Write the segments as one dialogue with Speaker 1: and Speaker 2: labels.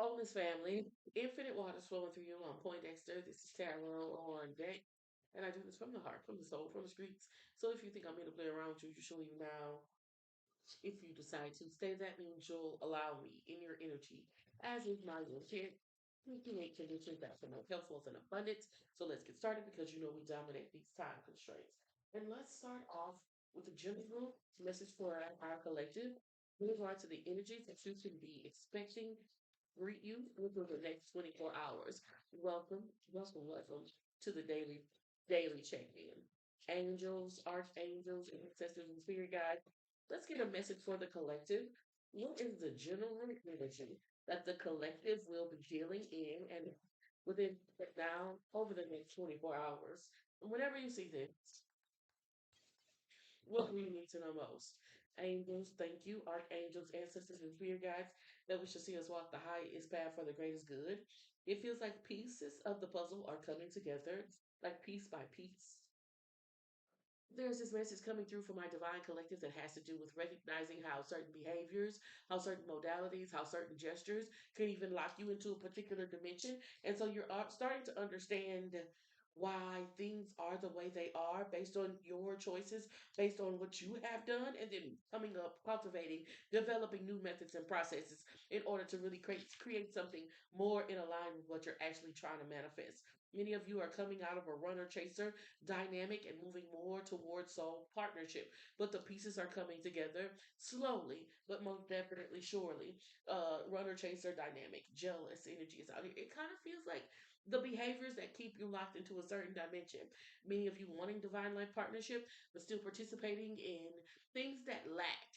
Speaker 1: Wholeness family, infinite waters flowing through you. I'm Poindexter. This is Tarot on deck. And I do this from the heart, from the soul, from the streets. So if you think I'm here to play around with you, you should leave now. If you decide to stay, that means you'll allow me in your energy, as is my intent. We create conditions that promote health, wealth, and abundance. So let's get started because you know we dominate these time constraints. And let's start off with the general message for our collective with regard to the energies that you should be expecting greet you within the next 24 hours. Welcome, welcome, welcome to the daily check-in. Angels, archangels, ancestors, and spirit guides. Let's get a message for the collective. What is the general energy that the collective will be dealing in and within now over the next 24 hours? And whenever you see this, what do you need to know most? Angels, thank you. Archangels, ancestors, and spirit guides that we should see us walk the highest path for the greatest good. It feels like pieces of the puzzle are coming together, like piece by piece. There's this message coming through from my divine collective that has to do with recognizing how certain behaviors, how certain modalities, how certain gestures can even lock you into a particular dimension. And so you're starting to understand why things are the way they are based on your choices, based on what you have done, and then coming up, cultivating, developing new methods and processes in order to really create something more in line with what you're actually trying to manifest. Many of you are coming out of a runner chaser dynamic and moving more towards soul partnership. But the pieces are coming together slowly, but most definitely surely. Runner chaser dynamic, jealous energy is out here. It kind of feels like the behaviors that keep you locked into a certain dimension. Many of you wanting divine life partnership, but still participating in things that lack,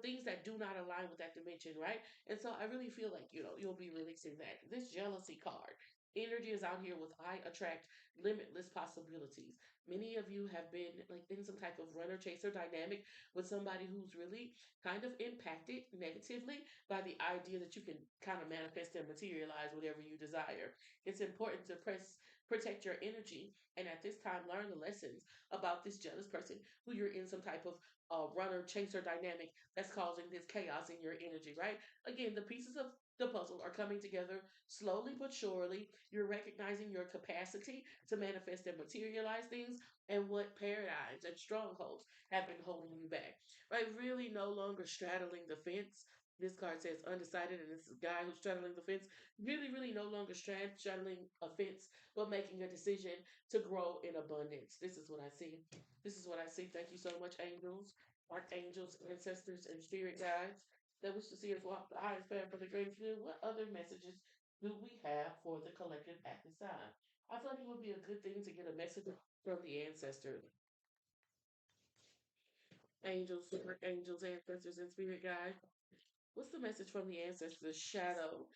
Speaker 1: things that do not align with that dimension, right? And so I really feel like, you'll be releasing that. This jealousy card. Energy is out here with I attract limitless possibilities. Many of you have been like in some type of runner chaser dynamic with somebody who's really kind of impacted negatively by the idea that you can kind of manifest and materialize whatever you desire. It's important to protect your energy and at this time learn the lessons about this jealous person who you're in some type of runner chaser dynamic that's causing this chaos in your energy, right? Again, the pieces of the puzzle are coming together slowly but surely. You're recognizing your capacity to manifest and materialize things and what paradigms and strongholds have been holding you back. Right? Really no longer straddling the fence. This card says undecided, and this guy who's straddling the fence, really, really no longer straddling a fence, but making a decision to grow in abundance. This is what I see. This is what I see. Thank you so much, angels, archangels, ancestors, and spirit guides that wish to see us walk the highest path for the greatest good. What other messages do we have for the collective at this time? I feel like it would be a good thing to get a message from the ancestors, angels, super angels, ancestors, and spirit guides. What's the message from the ancestors? Shadow.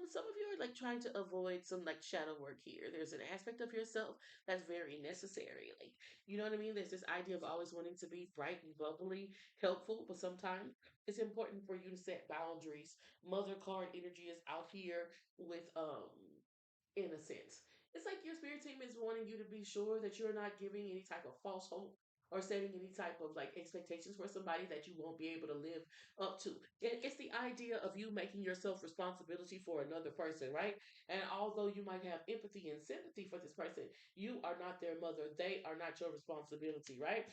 Speaker 1: Some of you are like trying to avoid some like shadow work here. There's an aspect of yourself that's very necessary. Like, you know what I mean? There's this idea of always wanting to be bright and bubbly, helpful, but sometimes it's important for you to set boundaries. Mother card energy is out here with innocence. It's like your spirit team is wanting you to be sure that you're not giving any type of false hope or setting any type of like expectations for somebody that you won't be able to live up to. It's the idea of you making yourself responsibility for another person, right? And although you might have empathy and sympathy for this person, you are not their mother. They are not your responsibility, right?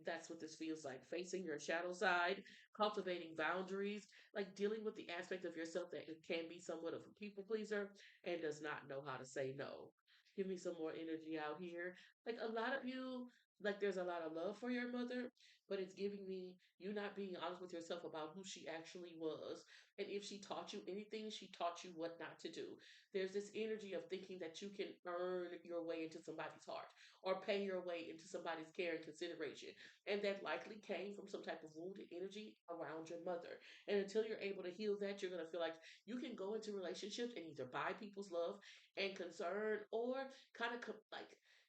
Speaker 1: That's what this feels like. Facing your shadow side, cultivating boundaries, like dealing with the aspect of yourself that can be somewhat of a people pleaser and does not know how to say no. Give me some more energy out here. Like a lot of you, like there's a lot of love for your mother, but it's giving me you not being honest with yourself about who she actually was. And if she taught you anything, she taught you what not to do. There's this energy of thinking that you can earn your way into somebody's heart or pay your way into somebody's care and consideration. And that likely came from some type of wounded energy around your mother. And until you're able to heal that, you're going to feel like you can go into relationships and either buy people's love and concern or kind of like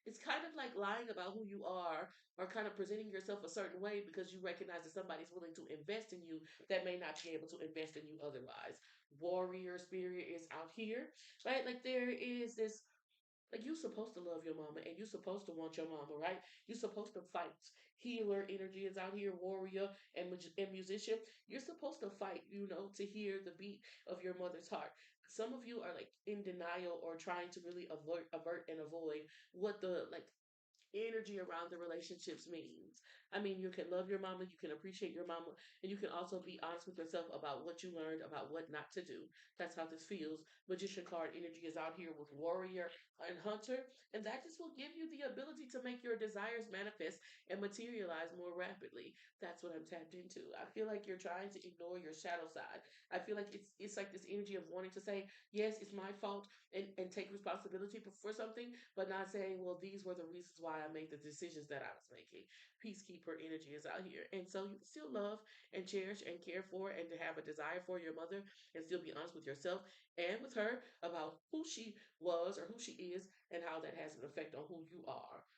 Speaker 1: it's kind of like lying about who you are or kind of presenting yourself a certain way because you recognize that somebody's willing to invest in you that may not be able to invest in you otherwise. Warrior spirit is out here, right? Like there is this Like you're supposed to love your mama and you're supposed to want your mama, right? You're supposed to fight. Healer energy is out here, warrior and musician. You're supposed to fight, to hear the beat of your mother's heart. Some of you are like in denial or trying to really avert and avoid what the like energy around the relationships means. I mean, you can love your mama, you can appreciate your mama, and you can also be honest with yourself about what you learned about what not to do. That's how this feels. Magician card energy is out here with warrior and hunter, and that just will give you the ability to make your desires manifest and materialize more rapidly. That's what I'm tapped into. I feel like you're trying to ignore your shadow side. I feel like it's like this energy of wanting to say, yes, it's my fault and take responsibility for something, but not saying, well, these were the reasons why I made the decisions that I was making. Peacekeeper energy is out here. And so you can still love and cherish and care for and to have a desire for your mother and still be honest with yourself and with her about who she was or who she is and how that has an effect on who you are.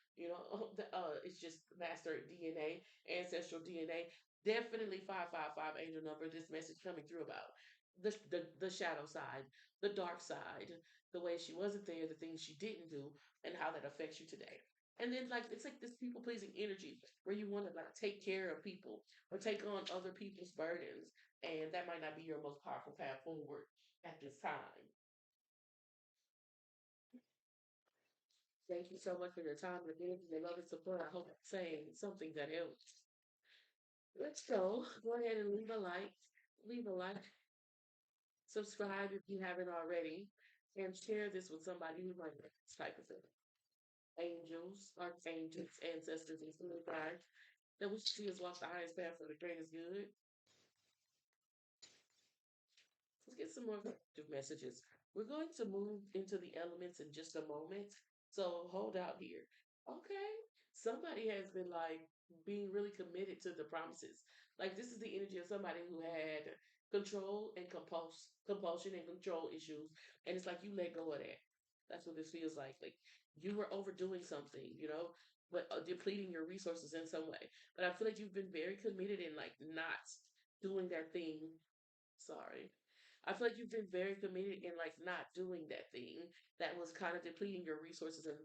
Speaker 1: It's just master DNA, ancestral DNA. Definitely 555 angel number. This message coming through about the shadow side, the dark side, the way she wasn't there, the things she didn't do, and how that affects you today. And then like it's like this people pleasing energy where you want to like take care of people or take on other people's burdens, and that might not be your most powerful path forward at this time. Thank you so much for your time and energy and love and support. I hope I'm saying something that helps. Let's go. Go ahead and leave a like. Leave a like. Subscribe if you haven't already. And share this with somebody who might like this type of thing. Angels, archangels, ancestors, and spirit guides that we see us walk the highest path for the greatest good. Let's get some more effective messages. We're going to move into the elements in just a moment. So hold out here. Okay. Somebody has been like being really committed to the promises. Like this is the energy of somebody who had control and compulsion and control issues. And it's like you let go of that. That's what this feels like. Like you were overdoing something, but depleting your resources in some way. But I feel like you've been very committed in like not doing that thing. Sorry. I feel like you've been very committed in like not doing that thing that was kind of depleting your resources and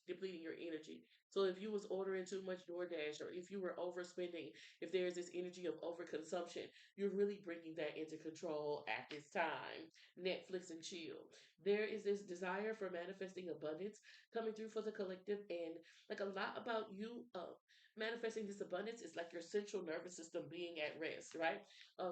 Speaker 1: depleting your energy. So if you was ordering too much DoorDash or if you were overspending, if there's this energy of overconsumption, you're really bringing that into control at this time. Netflix and chill. There is this desire for manifesting abundance coming through for the collective, and like a lot about you manifesting this abundance is like your central nervous system being at rest, right?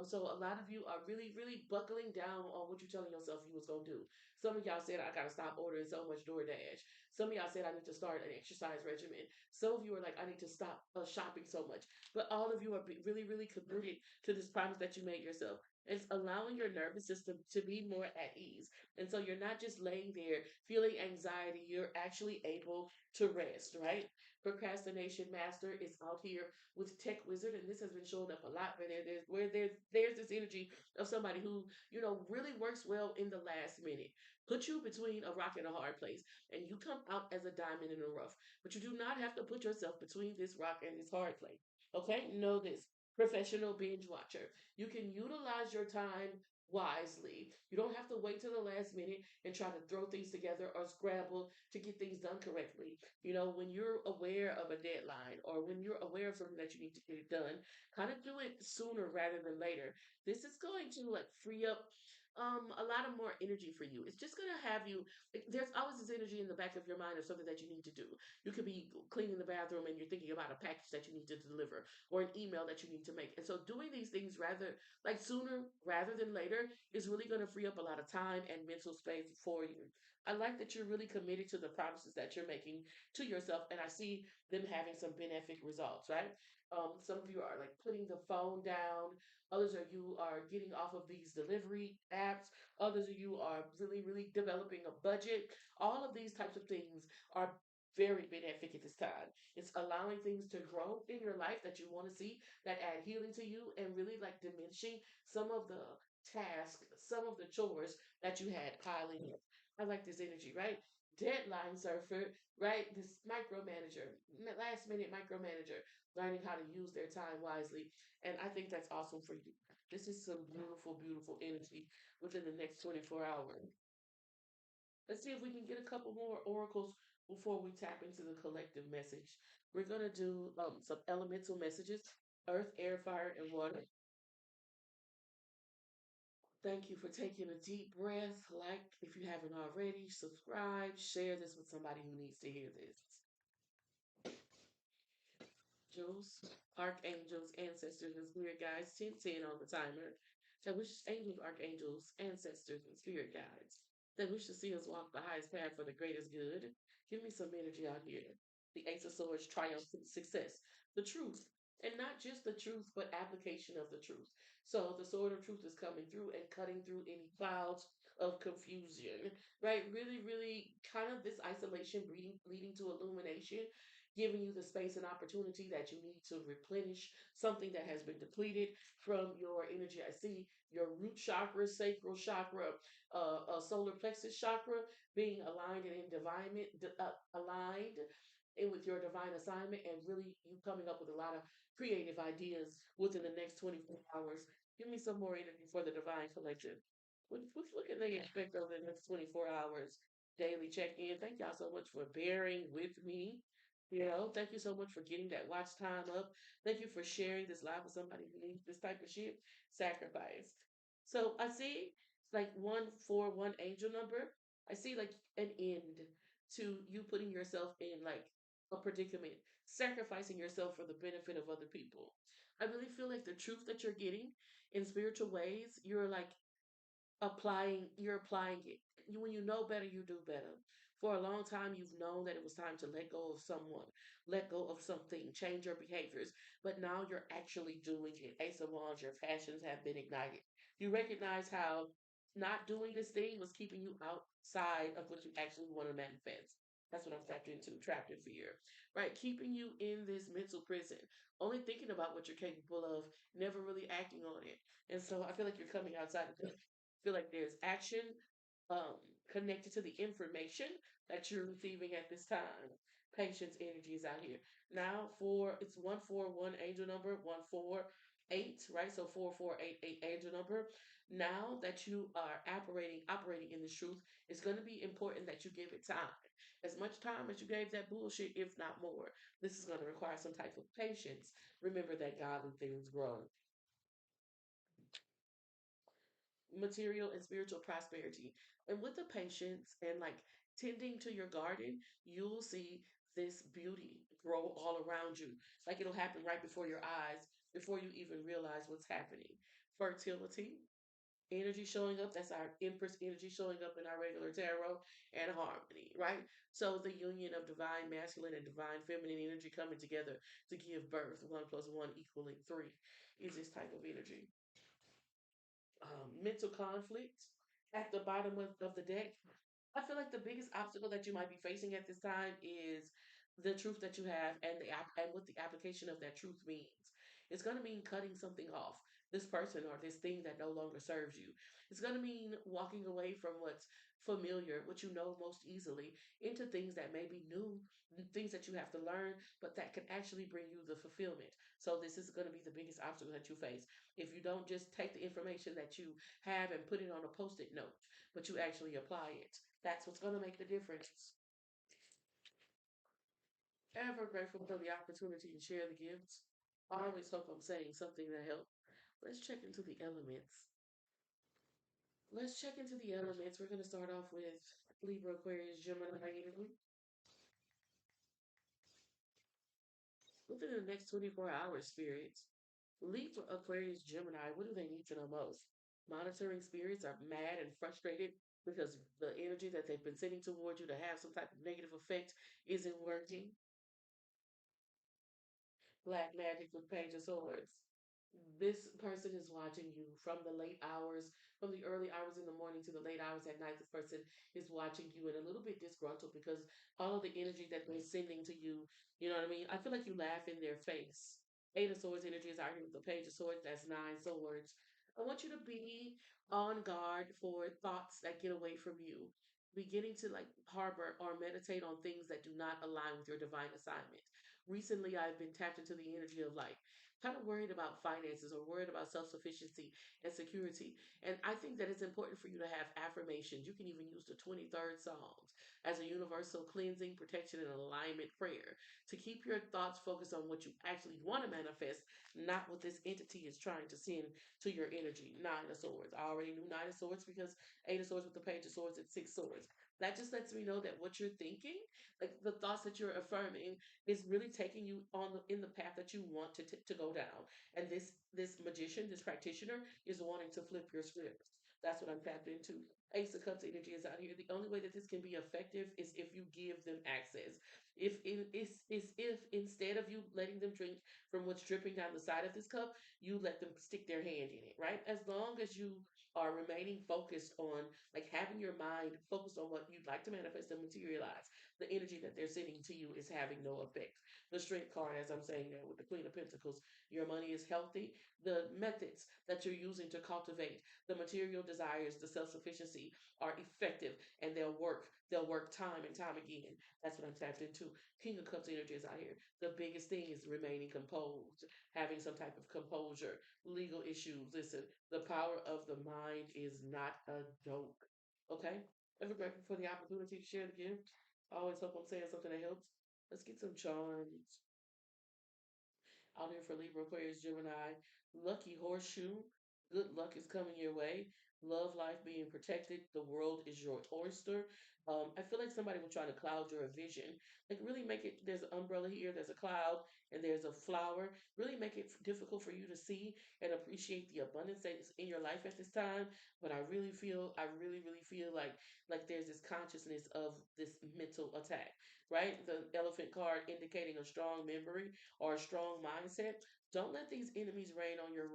Speaker 1: So a lot of you are really, really buckling down on what you're telling yourself you was gonna do. Some of y'all said I gotta stop ordering so much DoorDash. Some of y'all said I need to start an exercise regimen. Some of you are like I need to stop shopping so much. But all of you are really, really committed to this promise that you made yourself. It's allowing your nervous system to be more at ease. And so you're not just laying there feeling anxiety, you're actually able to rest, right? Procrastination master is out here with Tech Wizard, and this has been showing up a lot where there's this energy of somebody who really works well in the last minute, put you between a rock and a hard place, and you come out as a diamond in the rough. But you do not have to put yourself between this rock and this hard place. Okay, know this. Professional binge watcher. You can utilize your time wisely. You don't have to wait till the last minute and try to throw things together or scramble to get things done correctly. When you're aware of a deadline or when you're aware of something that you need to get done, kind of do it sooner rather than later. This is going to like free up a lot of more energy for you. It's just going to have you like, there's always this energy in the back of your mind of something that you need to do. You could be cleaning the bathroom and you're thinking about a package that you need to deliver or an email that you need to make. And so doing these things rather like sooner rather than later is really going to free up a lot of time and mental space for you. I like that you're really committed to the promises that you're making to yourself, and I see them having some benefic results, right? Some of you are like putting the phone down, others of you are getting off of these delivery apps, others of you are really, really developing a budget. All of these types of things are very benefic at this time. It's allowing things to grow in your life that you want to see that add healing to you and really like diminishing some of the tasks, some of the chores that you had piling up. I like this energy, right? Deadline surfer, right? This micromanager, last minute micromanager, learning how to use their time wisely. And I think that's awesome for you. This is some beautiful, beautiful energy within the next 24 hours. Let's see if we can get a couple more oracles before we tap into the collective message. We're going to do some elemental messages: earth, air, fire, and water. Thank you for taking a deep breath. Like if you haven't already, subscribe, share this with somebody who needs to hear this. Angels, archangels, ancestors, and spirit guides. 10 on the timer. That wish angels, archangels, ancestors, and spirit guides that wish to see us walk the highest path for the greatest good. Give me some energy out here. The Ace of Swords, triumphant success, the truth, and not just the truth, but application of the truth. So the sword of truth is coming through and cutting through any clouds of confusion, right? Really, really kind of this isolation leading to illumination, giving you the space and opportunity that you need to replenish something that has been depleted from your energy. I see your root chakra, sacral chakra, solar plexus chakra being aligned and in divine, aligned and with your divine assignment, and really you coming up with a lot of creative ideas within the next 24 hours. Give me some more energy for the divine collective. What can they expect over the next 24 hours? Daily check in. Thank y'all so much for bearing with me. Thank you so much for getting that watch time up. Thank you for sharing this live with somebody who needs this type of shit. Sacrifice. So I see it's like 141 angel number. I see like an end to you putting yourself in like a predicament, sacrificing yourself for the benefit of other people. I really feel like the truth that you're getting in spiritual ways, you're applying it. When you know better, you do better. For a long time, you've known that it was time to let go of someone, let go of something, change your behaviors, but now you're actually doing it. Ace of Wands, your passions have been ignited. You recognize how not doing this thing was keeping you outside of what you actually want to manifest. That's what I'm trapped in fear, right? Keeping you in this mental prison, only thinking about what you're capable of, never really acting on it. And so I feel like you're coming outside of feel like there's action um, connected to the information that you're receiving at this time. Patience energy is out here. Now it's 141 angel number, 148, right? So 4488 angel number. Now that you are operating in the truth, it's gonna be important that you give it time. As much time as you gave that bullshit, if not more. This is gonna require some type of patience. Remember that godly things grow. Material and spiritual prosperity. And with the patience and like tending to your garden, you'll see this beauty grow all around you. Like it'll happen right before your eyes before you even realize what's happening. Fertility, energy showing up, that's our Empress energy showing up in our regular tarot, and harmony, right? So the union of divine masculine and divine feminine energy coming together to give birth, one plus one equaling three, is this type of energy. Mental conflict at the bottom of the deck. I feel like the biggest obstacle that you might be facing at this time is the truth that you have and and what the application of that truth means. It's going to mean cutting something off, this person or this thing that no longer serves you. It's going to mean walking away from what's familiar, what you know most easily, into things that may be new, things that you have to learn, but that can actually bring you the fulfillment. So this is going to be the biggest obstacle that you face. If you don't just take the information that you have and put it on a post-it note, but you actually apply it. That's what's going to make the difference. Ever grateful for the opportunity to share the gifts. I always hope I'm saying something that helps. Let's check into the elements. Let's check into the elements. We're going to start off with Libra, Aquarius, Gemini energy. Within the next 24 hours, spirits, Libra, Aquarius, Gemini, what do they need to know most? Monitoring spirits are mad and frustrated because the energy that they've been sending toward you to have some type of negative effect isn't working. Black Magic with Page of Swords. This person is watching you from the late hours, from the early hours in the morning to the late hours at night. This person is watching you and a little bit disgruntled because all of the energy that they're sending to you, you know what I mean? I feel like you laugh in their face. Eight of Swords energy is out here with the Page of Swords. That's nine swords. I want you to be on guard for thoughts that get away from you. Beginning to like harbor or meditate on things that do not align with your divine assignment. Recently I've been tapped into the energy of like kind of worried about finances or worried about self sufficiency and security. And I think that it's important for you to have affirmations. You can even use the 23rd Psalms as a universal cleansing, protection, and alignment prayer to keep your thoughts focused on what you actually want to manifest, not what this entity is trying to send to your energy. Nine of Swords. I already knew Nine of Swords because Eight of Swords with the Page of Swords and Six Swords. That just lets me know that what you're thinking, like the thoughts that you're affirming, is really taking you on in the path that you want to go down. And this magician, this practitioner, is wanting to flip your script. That's what I'm tapped into. Ace of Cups energy is out here. The only way that this can be effective is if you give them access. Is if instead of you letting them drink from what's dripping down the side of this cup, you let them stick their hand in it, right? As long as you are remaining focused on like having your mind focused on what you'd like to manifest and materialize, the energy that they're sending to you is having no effect. The Strength card, as I'm saying there with the Queen of Pentacles, your money is healthy. The methods that you're using to cultivate the material desires, the self sufficiency, are effective, and they'll work. They'll work time and time again. That's what I'm tapped into. King of Cups energy is out here. The biggest thing is remaining composed, having some type of composure, legal issues. Listen, the power of the mind is not a joke. Okay? Ever grateful for the opportunity to share the gift? I always hope I'm saying something that helps. Let's get some charms out here for Libra, Aquarius, Gemini. Lucky horseshoe. Good luck is coming your way. Love life being protected. The world is your oyster. I feel like somebody will try to cloud your vision. Like really make it. There's an umbrella here. There's a cloud, and there's a flower. Really make it difficult for you to see and appreciate the abundance that is in your life at this time. But I really feel. I really feel like there's this consciousness of this mental attack. Right. The elephant card indicating a strong memory or a strong mindset. Don't let these enemies rain on your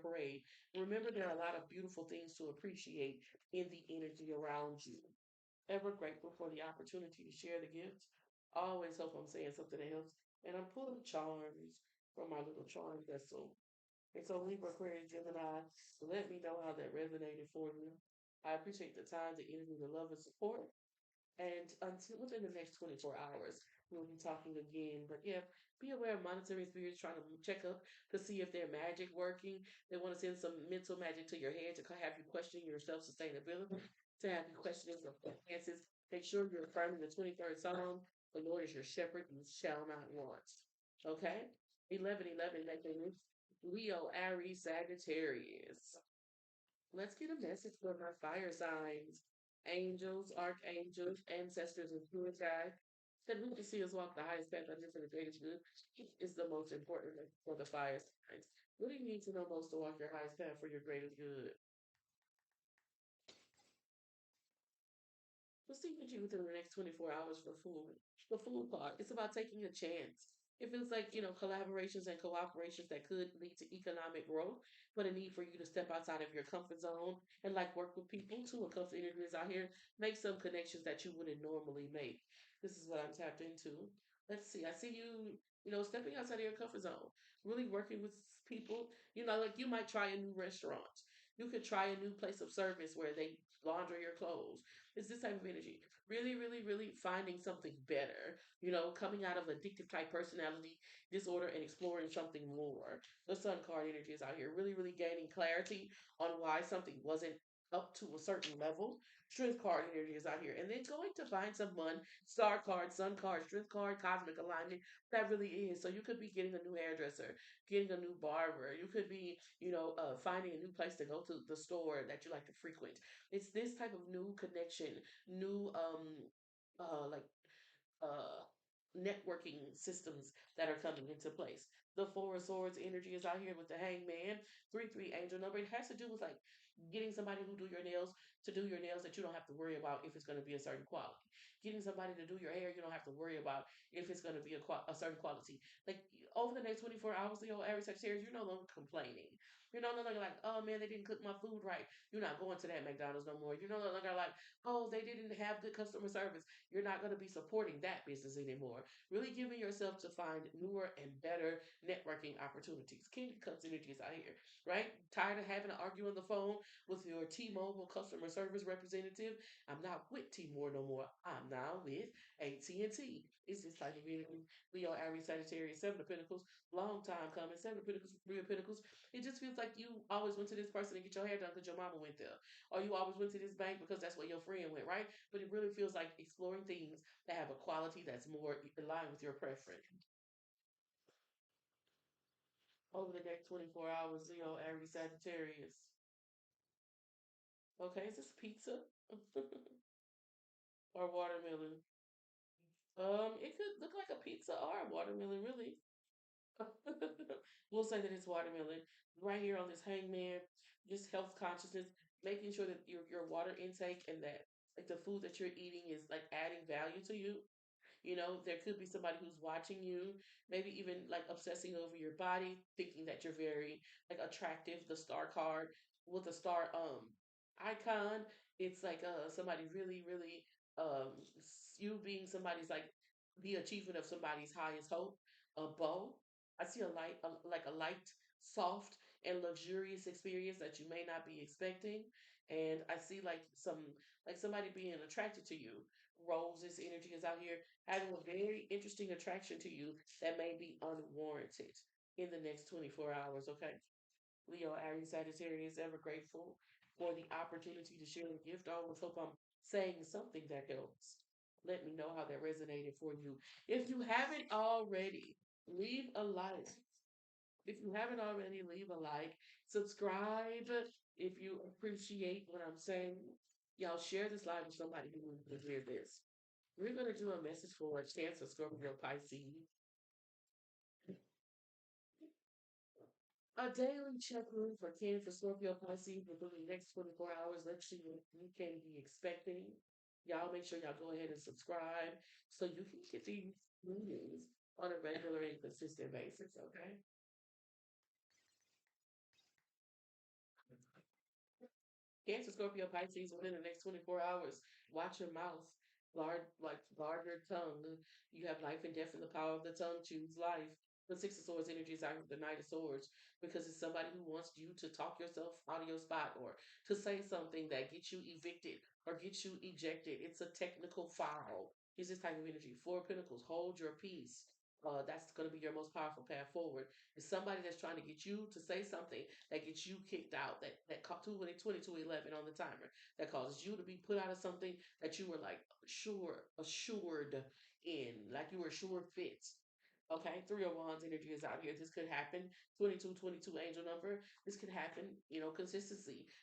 Speaker 1: parade. Remember, there are a lot of beautiful things to appreciate in the energy around you. Ever grateful for the opportunity to share the gifts. Always hope I'm saying something that helps. And I'm pulling charms from my little charm vessel. And so Libra, Aquarius, Gemini, let me know how that resonated for you. I appreciate the time, the energy, the love, and support. And until within the next 24 hours, we'll be talking again. But yeah, be aware of monitoring spirits trying to check up to see if their magic working. They want to send some mental magic to your head to have you question your self sustainability, to have you questioning your finances. Make sure you're affirming the 23rd Psalm. The Lord is your shepherd, you shall not want. Okay? 11:11, that means Leo, Aries, Sagittarius. Let's get a message from our fire signs, angels, archangels, ancestors, and spirit guides. That we can see us walk the highest path under for the greatest good is the most important thing for the fire signs. What do you need to know most to walk your highest path for your greatest good? We'll see with you within the next 24 hours for food. The food part, it's about taking a chance. It feels like, collaborations and cooperations that could lead to economic growth, but a need for you to step outside of your comfort zone and like work with people too. A couple of interviews out here, make some connections that you wouldn't normally make. This is what I'm tapped into. Let's see. I see you, stepping outside of your comfort zone, really working with people. Like you might try a new restaurant. You could try a new place of service where they launder your clothes. It's this type of energy. Really, really, really finding something better, coming out of addictive type personality disorder and exploring something more. The sun card energy is out here, really, really gaining clarity on why something wasn't up to a certain level. Strength card energy is out here. And then going to find someone, star card, sun card, strength card, cosmic alignment, that really is. So you could be getting a new hairdresser, getting a new barber. You could be, finding a new place to go to the store that you like to frequent. It's this type of new connection, new like uh networking systems that are coming into place. The Four of Swords energy is out here with the Hangman, 3-3 angel number. It has to do with like getting somebody who do your nails to do your nails that you don't have to worry about if it's going to be a certain quality. Getting somebody to do your hair, you don't have to worry about if it's going to be a certain quality. Like over the next 24 hours, Leo, Aries, Sagittarius, you're no longer complaining. You're no longer like, oh man, they didn't cook my food right. You're not going to that McDonald's no more. You're no longer like, oh, they didn't have good customer service. You're not going to be supporting that business anymore. Really giving yourself to find newer and better networking opportunities. King of Cups energy is out here, right? Tired of having to argue on the phone with your T-Mobile customer service representative. I'm not with T-Mobile no more. I'm now with AT&T. It's this type of energy. Leo, Aries, Sagittarius, Seven of Pentacles, long time coming. Seven of Pentacles, Three of Pentacles. It just feels like you always went to this person to get your hair done because your mama went there. Or you always went to this bank because that's where your friend went, right? But it really feels like exploring things that have a quality that's more aligned with your preference. Over the next 24 hours, Leo, Aries, Sagittarius. Okay, is this pizza or watermelon? It could look like a pizza or a watermelon, really. We'll say that it's watermelon. Right here on this hangman, just health consciousness, making sure that your water intake and that like the food that you're eating is like adding value to you. You know, there could be somebody who's watching you, maybe even like obsessing over your body, thinking that you're very like attractive. The star card with the star icon, it's like somebody really, really you being somebody's like the achievement of somebody's highest hope, a bow. I see a light like a light, soft, and luxurious experience that you may not be expecting. And I see like somebody being attracted to you. Roses energy is out here having a very interesting attraction to you that may be unwarranted in the next 24 hours, okay? Leo, Aries, Sagittarius, ever grateful for the opportunity to share the gift. I always hope I'm saying something that helps. Let me know how that resonated for you. If you haven't already, leave a like. If you haven't already, leave a like. Subscribe if you appreciate what I'm saying. Y'all share this live with somebody who needs to hear this. We're going to do a message for Cancer, Scorpio, Pisces. A daily check-in for Cancer, Scorpio, Pisces within the next 24 hours. Let's see what you can be expecting. Y'all make sure y'all go ahead and subscribe so you can get these readings on a regular and consistent basis, okay? Cancer, Scorpio, Pisces within the next 24 hours. Watch your mouth. Guard your tongue. You have life and death in the power of the tongue. Choose life. The Six of Swords energy is out with the Knight of Swords because it's somebody who wants you to talk yourself out of your spot or to say something that gets you evicted or gets you ejected. It's a technical foul. It's this type of energy. Four of Pentacles. Hold your peace. That's going to be your most powerful path forward. It's somebody that's trying to get you to say something that gets you kicked out. That 2211 on the timer that causes you to be put out of something that you were like assured in, like you were sure fits. Okay, Three of Wands energy is out here. This could happen. 2222 angel number. This could happen,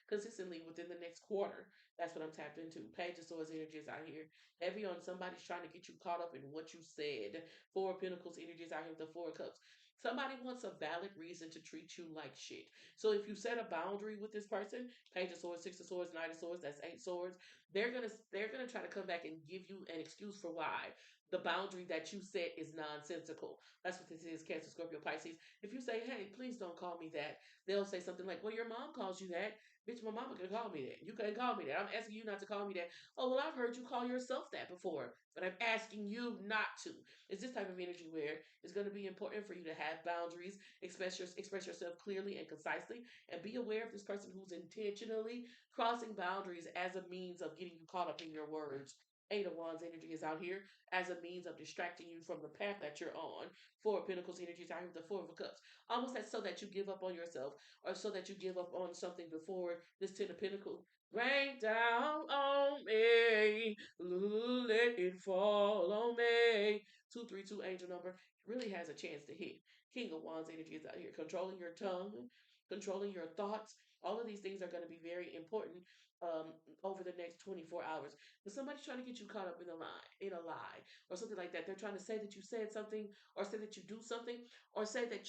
Speaker 1: consistently within the next quarter. That's what I'm tapped into. Page of Swords energy is out here. Heavy on somebody's trying to get you caught up in what you said. Four of Pentacles energy is out here with the Four of Cups. Somebody wants a valid reason to treat you like shit. So if you set a boundary with this person, Page of Swords, Six of Swords, Knight of Swords, that's eight swords. They're gonna try to come back and give you an excuse for why the boundary that you set is nonsensical. That's what this is, Cancer, Scorpio, Pisces. If you say, "Hey, please don't call me that," they'll say something like, "Well, your mom calls you that." Bitch, my mama can call me that. You can't call me that. I'm asking you not to call me that. Oh, well, I've heard you call yourself that before, but I'm asking you not to. It's this type of energy where it's going to be important for you to have boundaries, express yourself clearly and concisely, and be aware of this person who's intentionally crossing boundaries as a means of getting you caught up in your words. Eight of Wands energy is out here as a means of distracting you from the path that you're on. Four of Pentacles energy is out here with the Four of Cups. Almost as so that you give up on yourself or so that you give up on something before this Ten of Pentacles. Rain down on me, let it fall on me. 232 angel number really has a chance to hit. King of Wands energy is out here, controlling your tongue, controlling your thoughts. All of these things are going to be very important um, over the next 24 hours. If somebody's trying to get you caught up in a lie, or something like that, they're trying to say that you said something, or say that you do something, or say that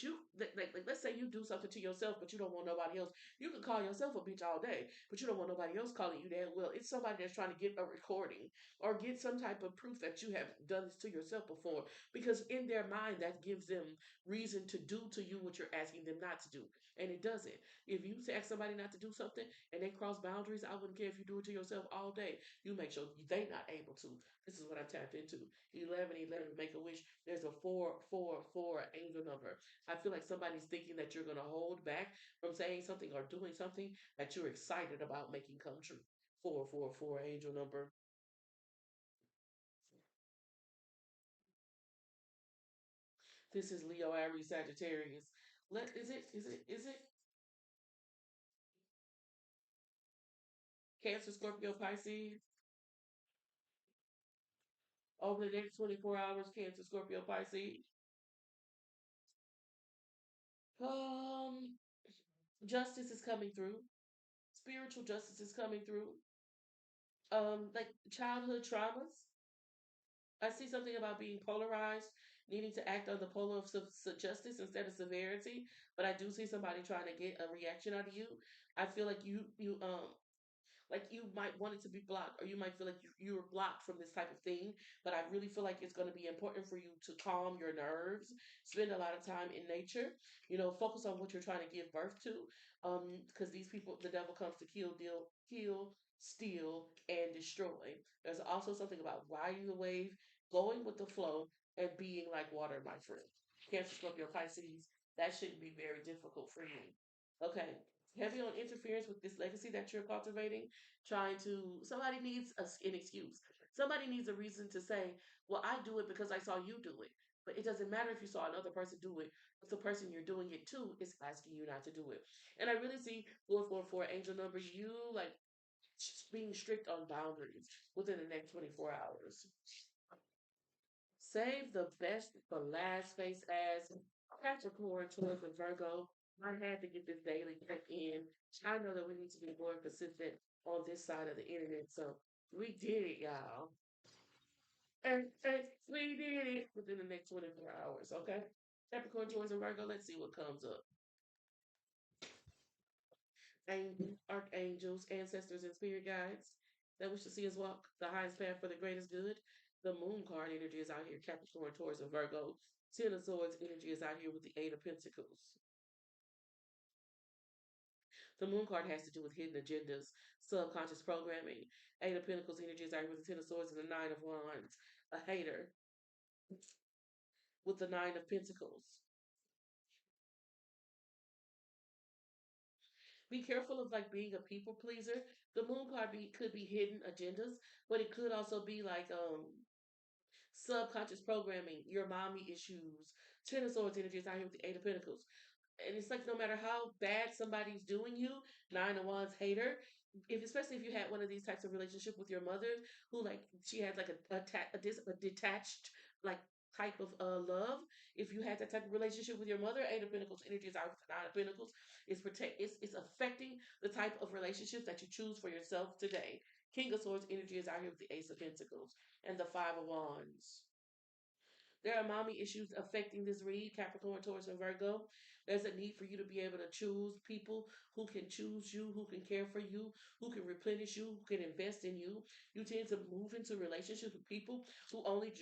Speaker 1: like let's say you do something to yourself, but you don't want nobody else. You can call yourself a bitch all day, but you don't want nobody else calling you that. Well, it's somebody that's trying to get a recording or get some type of proof that you have done this to yourself before, because in their mind that gives them reason to do to you what you're asking them not to do, and it doesn't. If you ask somebody not to do something and they cross boundaries wouldn't care if you do it to yourself all day. You make sure they not able to. This is what I tapped into. 1111, make a wish. There's a 444 angel number. I feel like somebody's thinking that you're going to hold back from saying something or doing something that you're excited about making come true. 444 angel number. This is Leo, Aries, Sagittarius. Is it Cancer, Scorpio, Pisces? Over the next 24 hours, Cancer, Scorpio, Pisces. Um, justice is coming through. Spiritual justice is coming through. Like childhood traumas. I see something about being polarized, needing to act on the polar of justice instead of severity. But I do see somebody trying to get a reaction out of you. I feel like you might want it to be blocked, or you might feel like you're blocked from this type of thing. But I really feel like it's going to be important for you to calm your nerves, spend a lot of time in nature, focus on what you're trying to give birth to. Because these people, the devil comes to kill, steal, and destroy. There's also something about riding the wave, going with the flow, and being like water, my friend. Cancer, Scorpio, Pisces, that shouldn't be very difficult for you. Okay, heavy on interference with this legacy that you're cultivating, somebody needs an excuse. Somebody needs a reason to say, well, I do it because I saw you do it. But it doesn't matter if you saw another person do it, if the person you're doing it to is asking you not to do it. And I really see 444 angel number, you like being strict on boundaries within the next 24 hours. Save the best for last, face as Capricorn, Taurus, and Virgo. I had to get this daily check in. I know that we need to be more consistent on this side of the internet, so we did it, y'all. And we did it within the next 24 hours, okay? Capricorn, Taurus, and Virgo, let's see what comes up. Archangels, ancestors, and spirit guides that wish to see us walk the highest path for the greatest good. The moon card energy is out here, Capricorn, Taurus, and Virgo. Ten of Swords energy is out here with the Eight of Pentacles. The moon card has to do with hidden agendas, subconscious programming. Eight of Pentacles energy is out here with the Ten of Swords and the Nine of Wands. A hater with the Nine of Pentacles. Be careful of like being a people pleaser. The moon card could be hidden agendas, but it could also be like subconscious programming, your mommy issues. Ten of Swords energy is out here with the Eight of Pentacles. And it's like no matter how bad somebody's doing you, Nine of Wands hater, if especially if you had one of these types of relationship with your mother, who like she had like a detached like type of love. If you had that type of relationship with your mother, Eight of Pentacles energy is out with the Nine of Pentacles. It's affecting the type of relationship that you choose for yourself today. King of Swords energy is out here with the Ace of Pentacles and the Five of Wands. There are mommy issues affecting this read, Capricorn, Taurus, and Virgo. There's a need for you to be able to choose people who can choose you, who can care for you, who can replenish you, who can invest in you. You tend to move into relationships with people who only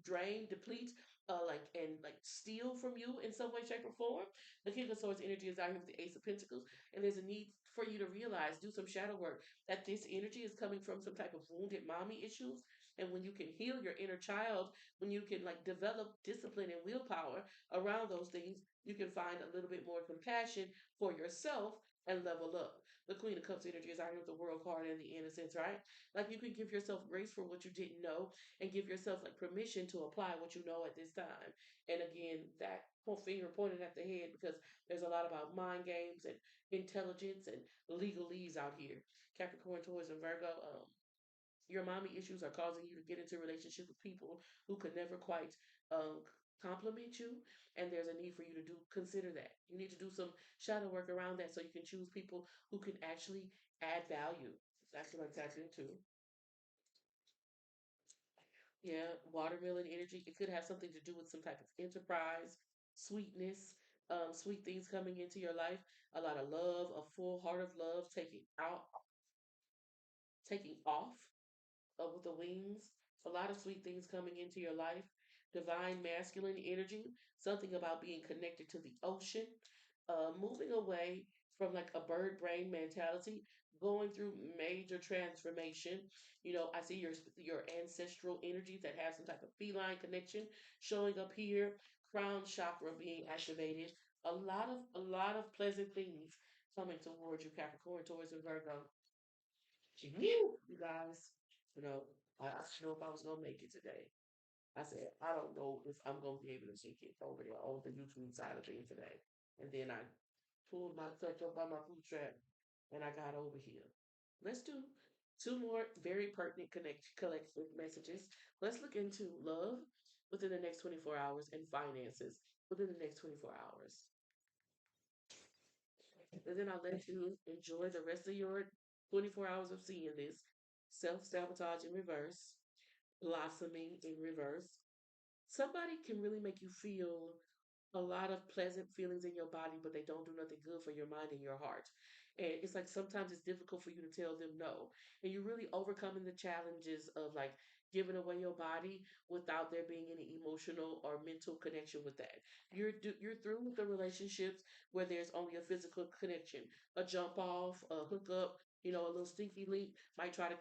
Speaker 1: drain, deplete, and steal from you in some way, shape, or form. The King of Swords energy is out here with the Ace of Pentacles, and there's a need for you to realize, do some shadow work, that this energy is coming from some type of wounded mommy issues. And when you can heal your inner child, when you can like develop discipline and willpower around those things, you can find a little bit more compassion for yourself and level up. The Queen of Cups energy is out here with the World card and the Innocence, right? Like you can give yourself grace for what you didn't know and give yourself like permission to apply what you know at this time. And again, that finger pointed at the head because there's a lot about mind games and intelligence and legalese out here. Capricorn, Taurus, and Virgo. Your mommy issues are causing you to get into relationship with people who could never quite um, compliment you, and there's a need for you to do consider that. You need to do some shadow work around that so you can choose people who can actually add value. That's what I'm tapping into. Yeah, watermelon energy. It could have something to do with some type of enterprise, sweetness, sweet things coming into your life. A lot of love, a full heart of love taking off with the wings, a lot of sweet things coming into your life, divine masculine energy, something about being connected to the ocean, moving away from like a bird brain mentality, going through major transformation. I see your ancestral energies that have some type of feline connection showing up here. Crown chakra being activated. A lot of pleasant things coming towards you, Capricorn, Taurus, and Virgo. Woo, you guys. You know, I don't know if I was gonna make it today. I said, I don't know if I'm gonna be able to make it over there on the YouTube side of things today. And then I pulled myself up by my bootstrap and I got over here. Let's do two more very pertinent collective messages. Let's look into love within the next 24 hours and finances within the next 24 hours. And then I'll let you enjoy the rest of your 24 hours of seeing this. Self sabotage in reverse, blossoming in reverse. Somebody can really make you feel a lot of pleasant feelings in your body, but they don't do nothing good for your mind and your heart. And it's like sometimes it's difficult for you to tell them no. And you're really overcoming the challenges of like giving away your body without there being any emotional or mental connection with that. You're through with the relationships where there's only a physical connection, a jump off, a hookup. A little stinky link might try to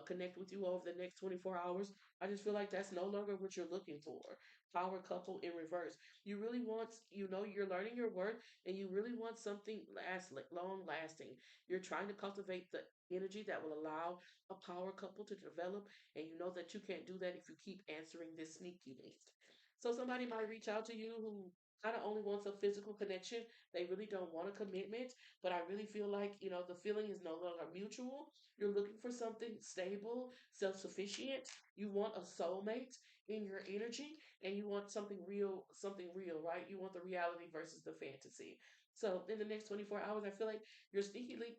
Speaker 1: connect with you over the next 24 hours. I just feel like that's no longer what you're looking for. Power couple in reverse. You really want, you're learning your worth and you really want something long lasting. You're trying to cultivate the energy that will allow a power couple to develop, and you know that you can't do that if you keep answering this sneaky link. So somebody might reach out to you who kind of only wants a physical connection. They really don't want a commitment, but I really feel like, the feeling is no longer mutual. You're looking for something stable, self sufficient. You want a soulmate in your energy, and you want something real, right? You want the reality versus the fantasy. So in the next 24 hours, I feel like your sneaky link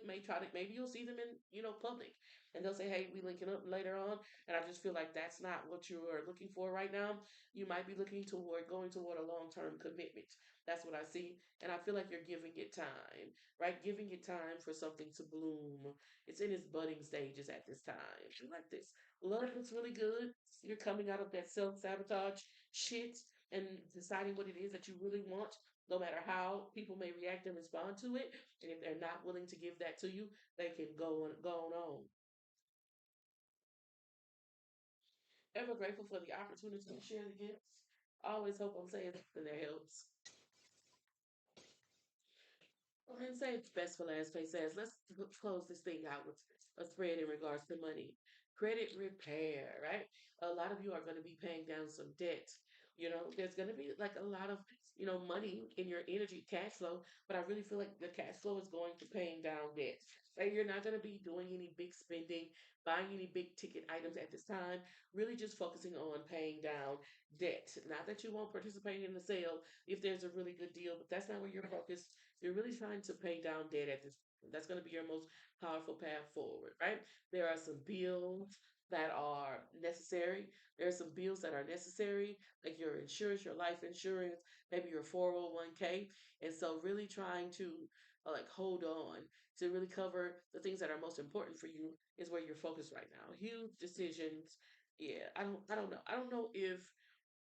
Speaker 1: may try to, maybe you'll see them in, public, and they'll say, hey, we linking up later on. And I just feel like that's not what you are looking for right now. You might be looking toward going toward a long-term commitment. That's what I see. And I feel like you're giving it time, right? Giving it time for something to bloom. It's in its budding stages at this time. You like this. Love looks really good. You're coming out of that self sabotage shit and deciding what it is that you really want, no matter how people may react and respond to it. And if they're not willing to give that to you, they can go on. Ever grateful for the opportunity to share the gifts. I always hope I'm saying something that helps. And say it's best for last place says, let's close this thing out with a spread in regards to money. Credit repair, right? A lot of you are going to be paying down some debt. There's going to be like a lot of, money in your energy cash flow, but I really feel like the cash flow is going to paying down debt. Right? You're not going to be doing any big spending, buying any big ticket items at this time. Really just focusing on paying down debt. Not that you won't participate in the sale if there's a really good deal, but that's not where you're focused. You're really trying to pay down debt at this. That's going to be your most powerful path forward, right? There are some bills that are necessary. There are some bills that are necessary, like your insurance, your life insurance, maybe your 401k. And so, really trying to like hold on to really cover the things that are most important for you is where you're focused right now. Huge decisions. Yeah, I don't know. I don't know if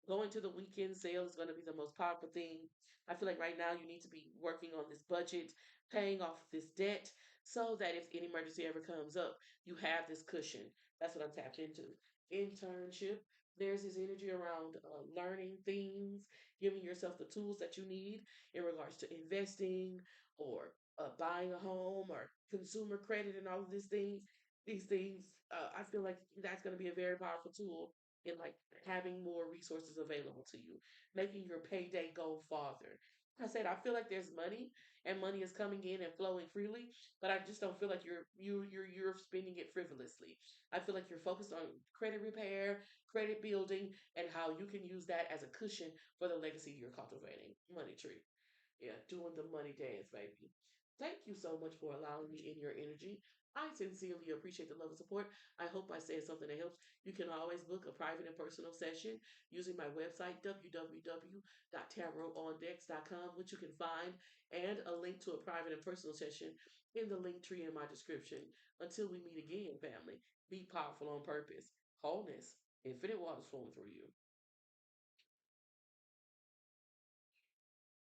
Speaker 1: going to the weekend sale is going to be the most powerful thing. I feel like right now you need to be working on this budget, paying off this debt, so that if any emergency ever comes up, you have this cushion. That's what I'm tapped into. Internship. There's this energy around learning things, giving yourself the tools that you need in regards to investing or buying a home or consumer credit and all of these things. These things, I feel like that's going to be a very powerful tool in like having more resources available to you, making your payday go farther. I said I feel like there's money and money is coming in and flowing freely, but I just don't feel like you're spending it frivolously. I feel like you're focused on credit repair, credit building, and how you can use that as a cushion for the legacy you're cultivating. Money tree. Yeah, doing the money dance, baby. Thank you so much for allowing me in your energy. I sincerely appreciate the love and support. I hope I said something that helps. You can always book a private and personal session using my website, www.tarotondex.com, which you can find, and a link to a private and personal session in the link tree in my description. Until we meet again, family, be powerful on purpose, wholeness, infinite waters flowing through you.